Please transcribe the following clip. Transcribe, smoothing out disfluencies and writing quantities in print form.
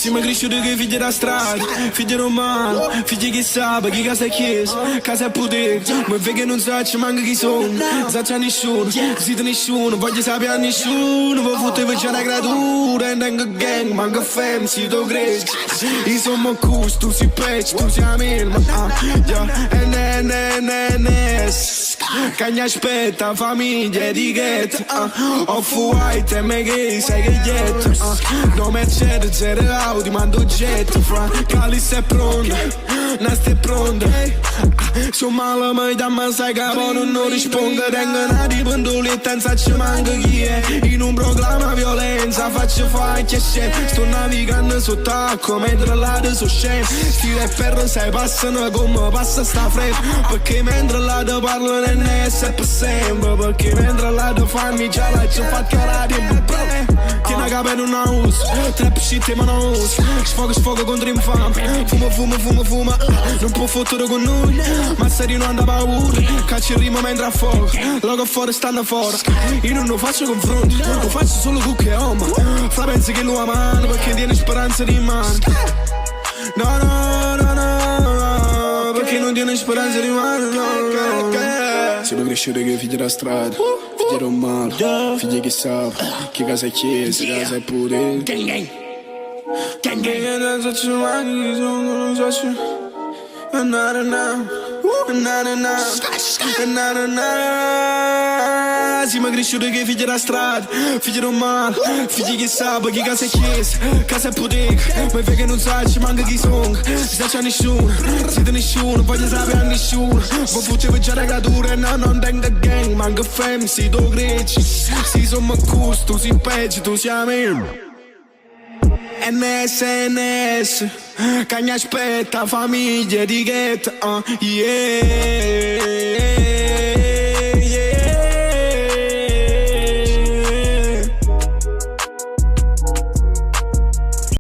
Siamo cresciuti che figli da strada, figli romano, figli che sa, chi casa è chiesa, casa è potere. Ma che non sa, ci manca chi sono, sa c'è nessuno, siete nessuno, voglio sapere a nessuno. Voi fottevo già la creatura, e tengo gang, manca fam, si do greci. Insomma cus, tu si pec, tu si amin, ma Cagna aspetta, famiglia, etichetta Off-white e me che sai che getto No Mercedes, zero Audi, mando jet fra Calice è pronta, Nasta è pronta Sono male, ma da me sai che non rispondo Tengo una dipendoletta, non ci manca chi è In un programma violenza, faccio faccia e scena Sto navigando sott'acqua, mentre l'ade so scemo Stile e perro, sai, passano come passa sta fretta Perché mentre l'ade parlo NS è per sempre Perché mentre l'ade fanno già la ci fa carare Che una capa non la uso Trap shit ma non uso Sfogo contro infame Fuma Non può fottere con noi Ma se non anda paura Caccia il rima mentre a fuoco Logo fuori stanno fuori Io non lo faccio confronti Lo faccio solo con che oma Fra pensi che lo amano Perché tiene speranza di mano No Perché non tiene speranza di mano Siamo cresciuti che figli da strada Figli romano Figli che sa Che casa è chiesa Casa è potere Gang non so mai Non so Siamo cresciuti che figli da strada Figli romano Figli che sa Che casa è chiesa Casa è potere Ma che non sa Ci manca chi sono Se c'è nessuno Siete nessuno Voglio sapere a nessuno Voi fottevo già la creatura No, non tengo gang Manca fam Si do greci Si sono cus Tu si peggio Tu si amen NS Cagna aspetta Famiglia etichetta Yeah